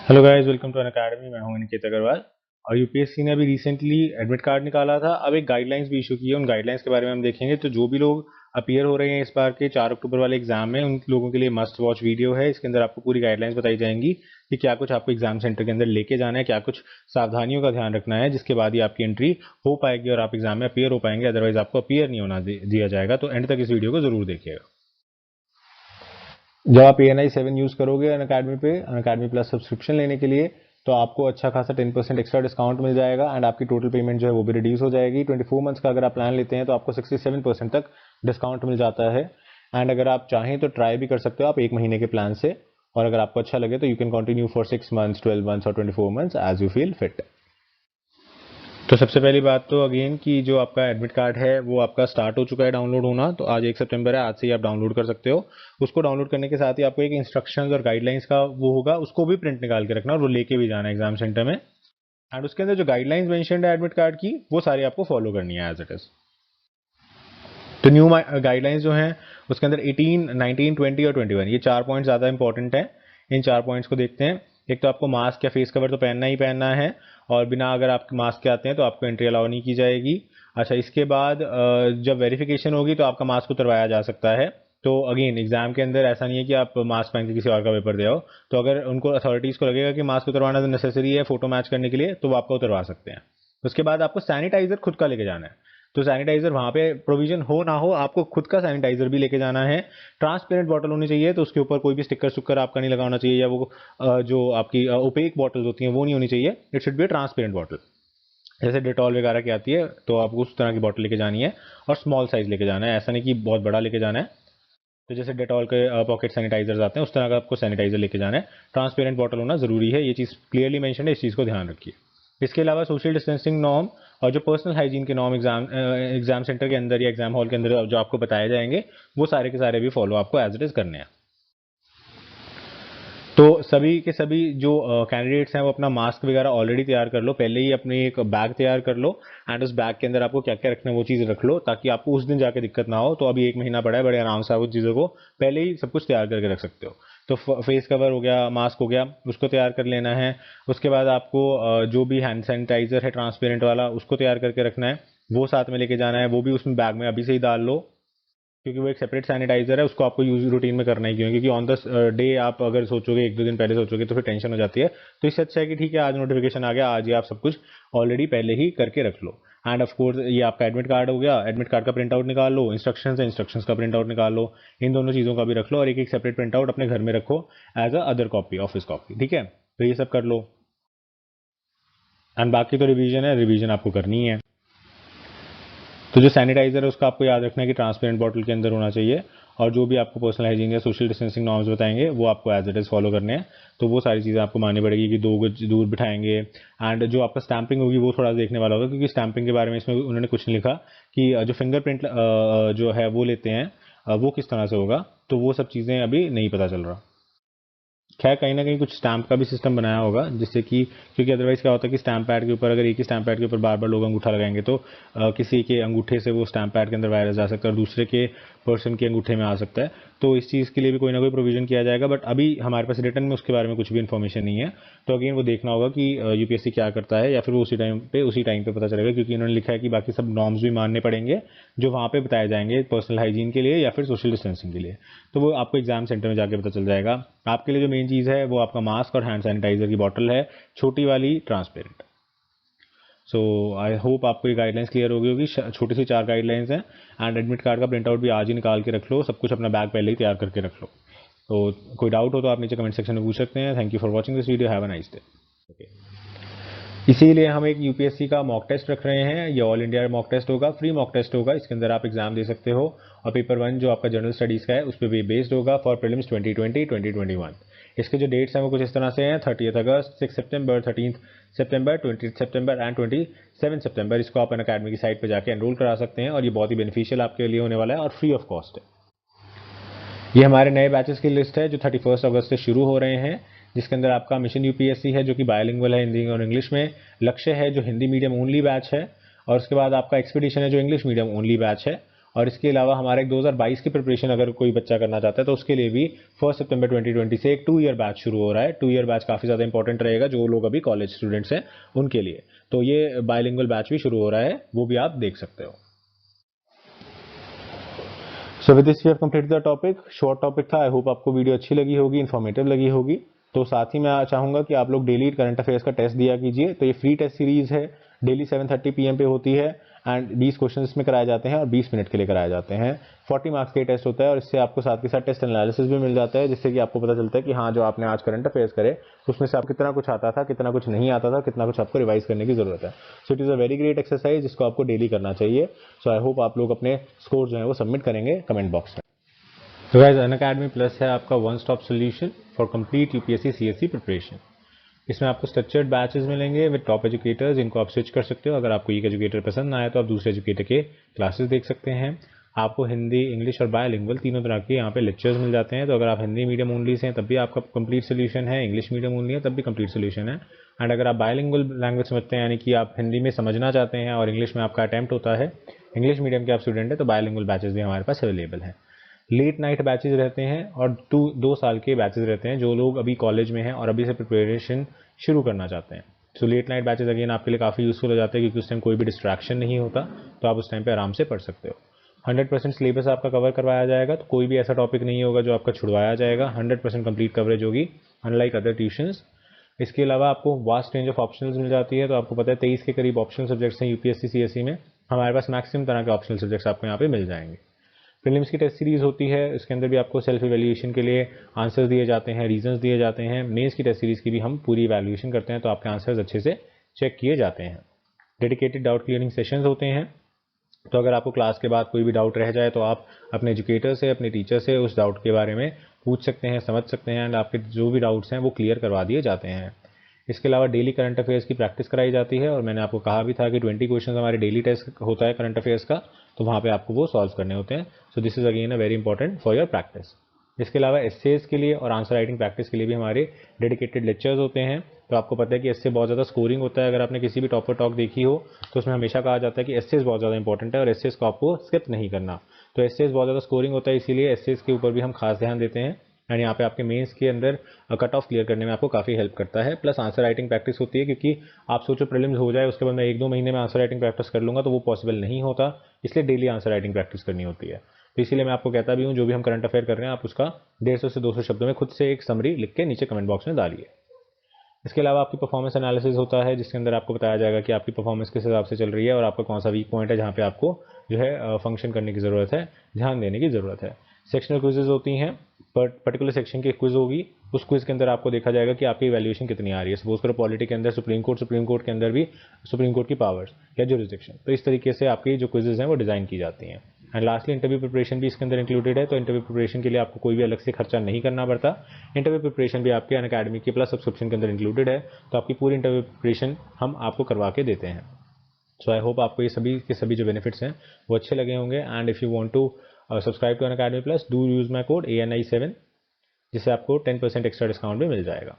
Hello guys, welcome to Unacademy. मैं हूं अनिकेत अग्रवाल। और यूपीएससी ने अभी रिसेंटली एडमिट कार्ड निकाला था। अब एक गाइडलाइंस भी इशू की है। उन गाइडलाइंस के बारे में हम देखेंगे। तो जो भी लोग अपीयर हो रहे हैं इस बार के 4 अक्टूबर वाले एग्जाम में, उन लोगों के लिए मस्ट वॉच वीडियो है। इसके अंदर आपको पूरी गाइडलाइंस बताई जाएंगी कि क्या कुछ आपको एग्जाम सेंटर के अंदर लेके जाना है, क्या कुछ सावधानियों का ध्यान रखना है, जिसके बाद ही आपकी एंट्री हो पाएगी और आप एग्जाम में अपीयर हो पाएंगे। अदरवाइज आपको अपीयर नहीं होना दिया जाएगा। तो एंड तक इस वीडियो को जरूर देखिएगा। जब आप ANI 7 यूज करोगे अनअकैडमी पे, अनअकैडमी प्लस सब्सक्रिप्शन लेने के लिए, तो आपको अच्छा खासा 10% एक्स्ट्रा डिस्काउंट मिल जाएगा एंड आपकी टोटल पेमेंट जो है वो भी रिड्यूस हो जाएगी। 24 मंथ्स का अगर आप प्लान लेते हैं तो आपको 67% तक डिस्काउंट मिल जाता है। एंड अगर आप चाहें तो ट्राई भी कर सकते हो आप 1 महीने के प्लान से। और अगर आपको अच्छा लगे तो you can continue for 6 months, 12 months और 24 months as you feel fit. तो सबसे पहली बात तो अगेन कि जो आपका एडमिट कार्ड है वो आपका स्टार्ट हो चुका है डाउनलोड होना। तो आज 1 सितंबर है, आज से ही आप डाउनलोड कर सकते हो। उसको डाउनलोड करने के साथ ही आपको एक इंस्ट्रक्शंस और गाइडलाइंस का वो होगा, उसको भी प्रिंट निकाल के रखना और वो लेके भी जाना है एग्जाम सेंटर में। एंड उसके अंदर जो गाइडलाइंस मेंशन्ड है एडमिट कार्ड की, वो सारी आपको फॉलो करनी है एज इट इज। तो न्यू गाइडलाइंस जो हैं उसके अंदर 18, 19, 20 और 21, ये 4 पॉइंट ज़्यादा इंपॉर्टेंट हैं। इन 4 पॉइंट्स को देखते हैं। एक तो आपको मास्क या फेस कवर तो पहनना ही पहनना है, और बिना अगर आप मास्क के आते हैं तो आपको एंट्री अलाउ नहीं की जाएगी। अच्छा, इसके बाद जब वेरिफिकेशन होगी तो आपका मास्क उतरवाया जा सकता है। तो अगेन एग्जाम के अंदर ऐसा नहीं है कि आप मास्क पहन के किसी और का पेपर दे आओ। तो अगर उनको अथॉरिटीज़ को लगेगा कि मास्क उतरवाना तो नेसेसरी है फोटो मैच करने के लिए, तो वो आपको उतरवा सकते हैं। उसके बाद आपको सैनिटाइजर खुद का लेके जाना है। तो सैनिटाइजर वहां पे प्रोविजन हो ना हो, आपको खुद का सैनिटाइजर भी लेके जाना है। ट्रांसपेरेंट बॉटल होनी चाहिए, तो उसके ऊपर कोई भी स्टिकर सुकर आपका नहीं लगा होना चाहिए, या वो जो आपकी ओपेक बॉटल्स होती हैं वो नहीं होनी चाहिए। It should be transparent bottle. जैसे डिटॉल वगैरह की आती है, तो आपको उस तरह की बॉटल लेके जानी है। और स्मॉल साइज लेके जाना है, ऐसा नहीं कि बहुत बड़ा लेके जाना है। तो जैसे डेटॉल के पॉकेट सैनिटाइजर्स आते हैं, उस तरह का आपको सैनिटाइजर लेके जाना है। ट्रांसपेरेंट बॉटल होना जरूरी है, ये चीज़ क्लियरली मेंशन है, इस चीज़ को ध्यान रखिए। इसके अलावा सोशल डिस्टेंसिंग नॉर्म और जो पर्सनल हाइजीन के नॉर्म एग्जाम सेंटर के अंदर या एग्जाम हॉल के अंदर जो आपको बताए जाएंगे, वो सारे के सारे भी फॉलो आपको एज इट इज करने हैं। तो सभी के सभी जो कैंडिडेट्स हैं वो अपना मास्क वगैरह ऑलरेडी तैयार कर लो, पहले ही अपनी एक बैग तैयार कर लो। एंड उस बैग के अंदर आपको क्या क्या रखना है वो चीज़ रख लो, ताकि आपको उस दिन जाके दिक्कत ना हो। तो अभी 1 महीना पड़ा है, बड़े आराम से आप उस चीज़ों को पहले ही सब कुछ तैयार करके रख सकते हो। तो फेस कवर हो गया, मास्क हो गया, उसको तैयार कर लेना है। उसके बाद आपको जो भी हैंड सैनिटाइजर है ट्रांसपेरेंट वाला, उसको तैयार करके रखना है। वो साथ में लेके जाना है, वो भी उसमें बैग में अभी से ही डाल लो, क्योंकि वो एक सेपरेट सैनिटाइजर है, उसको आपको यूज रूटीन में करना ही क्यों, क्योंकि ऑन द डे आप अगर सोचोगे 1-2 दिन पहले सोचोगे तो फिर टेंशन हो जाती है। तो इससे अच्छा है कि ठीक है, आज नोटिफिकेशन आ गया, आज ही आप सब कुछ ऑलरेडी पहले ही करके रख लो। एंड ऑफ कोर्स ये आपका एडमिट कार्ड हो गया, एडमिट कार्ड का प्रिंट आउट निकाल लो, इंस्ट्रक्शंस है, इंस्ट्रक्शंस का प्रिंट आउट निकाल लो। इन दोनों चीज़ों का भी रख लो, और एक एक सेपरेट प्रिंट आउट अपने घर में रखो as another copy, office copy. ठीक है, तो ये सब कर लो। एंड बाकी तो रिवीजन है, रिवीजन आपको करनी है। तो जो सैनिटाइजर है उसका आपको याद रखना है कि ट्रांसपेरेंट बॉटल के अंदर होना चाहिए। और जो भी आपको पर्सनल हाइजीन या सोशल डिस्टेंसिंग नॉर्म्स बताएंगे वो आपको एज इट इज़ फॉलो करने हैं। तो वो सारी चीज़ें आपको माननी पड़ेगी कि 2 गज दूर बिठाएंगे। एंड जो आपका स्टैंपिंग होगी वो थोड़ा देखने वाला होगा, क्योंकि स्टैंपिंग के बारे में इसमें उन्होंने कुछ नहीं लिखा कि जो फिंगरप्रिंट जो है वो लेते हैं, वो किस तरह से होगा। तो वो सब चीज़ें अभी नहीं पता चल रहा। खैर, कहीं ना कहीं कुछ स्टैंप का भी सिस्टम बनाया होगा, जिससे कि, क्योंकि अदरवाइज क्या होता है कि स्टैंप पैड के ऊपर, अगर एक ही स्टैंप पैड के ऊपर बार बार लोग अंगूठा लगाएंगे तो किसी के अंगूठे से वो स्टैंप पैड के अंदर वायरस जा सकता है और दूसरे के पर्सन के अंगूठे में आ सकता है। तो इस चीज़ के लिए भी कोई ना कोई प्रोविजन किया जाएगा, बट अभी हमारे पास रिटर्न में उसके बारे में कुछ भी इन्फॉर्मेशन नहीं है। तो अगेन वो देखना होगा कि यूपीएससी क्या करता है, या फिर वो उसी टाइम पे पता चलेगा, क्योंकि इन्होंने लिखा है कि बाकी सब नॉर्म्स भी मानने पड़ेंगे जो वहाँ पे बताए जाएंगे पर्सनल हाइजीन के लिए या फिर सोशल डिस्टेंसिंग के लिए। तो वो आपको एग्जाम सेंटर में जाके पता चल जाएगा। आपके लिए जो मेन चीज़ है वो आपका मास्क और हैंड सैनिटाइजर की बॉटल है, छोटी वाली ट्रांसपेरेंट। सो आई होप आपको ये गाइडलाइंस क्लियर हो गई होगी। छोटी सी 4 गाइडलाइंस हैं। एंड एडमिट कार्ड का प्रिंट आउट भी आज ही निकाल के रख लो, सब कुछ अपना बैग पहले ही तैयार करके रख लो। तो कोई डाउट हो तो आप नीचे कमेंट सेक्शन में पूछ सकते हैं। Thank you for watching this video, have a nice day. इसीलिए हम एक यूपीएससी का मॉक टेस्ट रख रहे हैं। ये ऑल इंडिया मॉक टेस्ट होगा, फ्री मॉक टेस्ट होगा। इसके अंदर आप एग्जाम दे सकते हो। और पेपर 1 जो आपका जनरल स्टडीज़ का है उस पर भी बेस्ड होगा फॉर प्रीलिम्स 2020 2021। इसके जो डेट्स हैं वो कुछ इस तरह से हैं: 30 अगस्त, 6 सितंबर, 13 सितंबर, 20 सितंबर एंड 27 सितंबर। इसको आप अकेडमी की साइट पर जाके एनरोल करा सकते हैं, और ये बहुत ही बेनिफिशियल आपके लिए होने वाला है और फ्री ऑफ कॉस्ट है। ये हमारे नए बैचेस की लिस्ट है जो 31 अगस्त से शुरू हो रहे हैं, जिसके अंदर आपका मिशन यूपीएससी है जो कि बायलिंगुअल है, हिंदी और इंग्लिश में। लक्ष्य है जो हिंदी मीडियम ओनली बैच है। और उसके बाद आपका एक्सपीडिशन है जो इंग्लिश मीडियम ओनली बैच है। और इसके अलावा हमारे 2022 की प्रिपरेशन अगर कोई बच्चा करना चाहता है तो उसके लिए भी 1 सितंबर 2020 से एक 2 ईयर बैच शुरू हो रहा है। 2 ईयर बैच काफ़ी ज़्यादा इंपॉर्टेंट रहेगा जो लोग अभी कॉलेज स्टूडेंट्स हैं उनके लिए। तो ये बायलिंगुअल बैच भी शुरू हो रहा है, वो भी आप देख सकते हो। So with this we have completed the topic. Short topic था, आई होप आपको वीडियो अच्छी लगी होगी, इन्फॉर्मेटिव लगी होगी। तो साथ ही मैं चाहूंगा कि आप लोग डेली करंट अफेयर्स का टेस्ट दिया कीजिए। तो ये फ्री टेस्ट सीरीज है, डेली 7:30 PM पे होती है एंड 20 क्वेश्चन इसमें कराए जाते हैं और 20 मिनट के लिए कराए जाते हैं। 40 मार्क्स के टेस्ट होता है और इससे आपको साथ के साथ टेस्ट एनालिसिस भी मिल जाता है, जिससे कि आपको पता चलता है कि हाँ जो आपने आज करंट अफेयर्स करे उसमें से आप कितना कुछ आता था, कितना कुछ नहीं आता था, कितना कुछ आपको रिवाइज करने की जरूरत है। So it is a very great exercise जिसको आपको डेली करना चाहिए। सो आई होप आप लोग अपने स्कोर जो है वो सबमिट करेंगे कमेंट बॉक्स में। तो गाइस अनअकैडमी प्लस है आपका one stop solution for complete UPSC CSC preparation. इसमें आपको स्ट्रक्चर्ड बैचेस मिलेंगे विद टॉप एजुकेटर्स, इनको आप स्विच कर सकते हो। अगर आपको एक एजुकेटर पसंद ना आए तो आप दूसरे एजुकेटर के क्लासेस देख सकते हैं। आपको हिंदी, इंग्लिश और बायलिंगुअल तीनों तरह के यहाँ पे लेक्चर्स मिल जाते हैं। तो अगर आप हिंदी मीडियम ओनली से हैं तब भी आपका कंप्लीट सोल्यूशन है, इंग्लिश मीडियम ओनली है तब भी कंप्लीट सोल्यूशन है। एंड अगर आप बायलिंगुअल लैंग्वेज समझते हैं, यानी कि आप हिंदी में समझना चाहते हैं और इंग्लिश में आपका अटैम्प्ट होता है, इंग्लिश मीडियम के आप स्टूडेंट हैं, तो बायलिंगुअल बैचेस भी हमारे पास अवेलेबल हैं। लेट नाइट बैचेज रहते हैं और 2 साल के बैचेज रहते हैं जो लोग अभी कॉलेज में हैं और अभी से प्रिपरेशन शुरू करना चाहते हैं। So let night batches again आपके लिए काफ़ी यूजफुल हो जाते हैं क्योंकि उस टाइम कोई भी डिस्ट्रैक्शन नहीं होता, तो आप उस टाइम पे आराम से पढ़ सकते हो। 100% सिलेबस आपका कवर करवाया जाएगा, तो कोई भी ऐसा टॉपिक नहीं होगा जो आपका छुड़वाया जाएगा। 100% कंप्लीट कवरेज होगी अनलाइक अदर ट्यूशंस। इसके अलावा आपको वास्ट रेंज ऑफ ऑप्शनल्स मिल जाती है। तो आपको पता है 23 के करीब ऑप्शनल सब्जेक्ट्स हैं यूपीएससी सीएससी में। हमारे पास मैक्सिमम तरह के ऑप्शनल सब्जेक्ट्स आपको यहाँ पे मिल जाएंगे। प्रीलिम्स की टेस्ट सीरीज होती है, इसके अंदर भी आपको सेल्फ इवैल्यूएशन के लिए आंसर्स दिए जाते हैं, रीजंस दिए जाते हैं। मेंस की टेस्ट सीरीज की भी हम पूरी इवैल्यूएशन करते हैं, तो आपके आंसर्स अच्छे से चेक किए जाते हैं। डेडिकेटेड डाउट क्लियरिंग सेशंस होते हैं, तो अगर आपको क्लास के बाद कोई भी डाउट रह जाए तो आप अपने एजुकेटर से, अपने टीचर से उस डाउट के बारे में पूछ सकते हैं, समझ सकते हैं एंड आपके जो भी डाउट्स हैं वो क्लियर करवा दिए जाते हैं। इसके अलावा डेली करंट अफेयर्स की प्रैक्टिस कराई जाती है और मैंने आपको कहा भी था कि 20 क्वेश्चन हमारे डेली टेस्ट होता है करंट अफेयर्स का, तो वहाँ पे आपको वो सॉल्व करने होते हैं। So this is again a very important for your practice. इसके अलावा एस्सेज के लिए और आंसर राइटिंग प्रैक्टिस के लिए भी हमारे डेडिकेटेड लेक्चर्स होते हैं। तो आपको पता है कि एस्से बहुत ज़्यादा स्कोरिंग होता है। अगर आपने किसी भी टॉपर टॉक देखी हो तो उसमें हमेशा कहा जाता है कि एस्सेज बहुत ज़्यादा इंपॉर्टेंट है और एस्सेज को आपको स्किप नहीं करना। तो एस्सेज बहुत ज़्यादा स्कोरिंग होता है, इसीलिए एस्सेज के ऊपर भी हम खास ध्यान देते हैं एंड यहाँ पे आपके मेंस के अंदर कट ऑफ क्लियर करने में आपको काफ़ी हेल्प करता है। प्लस आंसर राइटिंग प्रैक्टिस होती है, क्योंकि आप सोचो प्रीलिम्स हो जाए उसके बाद मैं 1-2 महीने में आंसर राइटिंग प्रैक्टिस कर लूँगा, तो वो पॉसिबल नहीं होता, इसलिए डेली आंसर राइटिंग प्रैक्टिस करनी होती है। तो इसीलिए मैं आपको कहता भी हूँ जो भी हम करंट अफेयर कर रहे हैं आप उसका 150 से 200 शब्दों में खुद से एक समरी लिख के नीचे कमेंट बॉक्स में डालिए। इसके अलावा आपकी परफॉर्मेंस एनालिसिस होता है, जिसके अंदर आपको बताया जाएगा कि आपकी परफॉर्मेंस किस हिसाब से चल रही है और आपका कौन सा वीक पॉइंट है जहाँ पे आपको जो है फंक्शन करने की ज़रूरत है, ध्यान देने की ज़रूरत है। सेक्शनल क्विजेज होती हैं, पर्टिकुलर सेक्शन की क्विज होगी, उस क्विज के अंदर आपको देखा जाएगा कि आपकी इवैल्यूएशन कितनी आ रही है। सपोज करो पॉलिटी के अंदर सुप्रीम कोर्ट के अंदर भी सुप्रीम कोर्ट की पावर्स या जुरिस्डिक्शन, तो इस तरीके से आपकी जो क्विजेज हैं वो डिज़ाइन की जाती हैं। एंड लास्टली इंटरव्यू प्रिपरेशन भी इसके अंदर इंक्लूडेड है, तो इंटरव्यू प्रिपरेशन के लिए आपको कोई भी अलग से खर्चा नहीं करना पड़ता। इंटरव्यू प्रिपरेशन भी आपके अनअकैडमी के प्लस सब्सक्रिप्शन के अंदर इंक्लूडेड है, तो आपकी पूरी इंटरव्यू प्रिपरेशन हम आपको करवा के देते हैं। सो आई होप आपको ये सभी के सभी जो बेनिफिट्स हैं वो अच्छे लगे होंगे। And if you want to subscribe to Unacademy plus, do use my code ANI7, जिससे आपको 10% एक्स्ट्रा डिस्काउंट भी मिल जाएगा।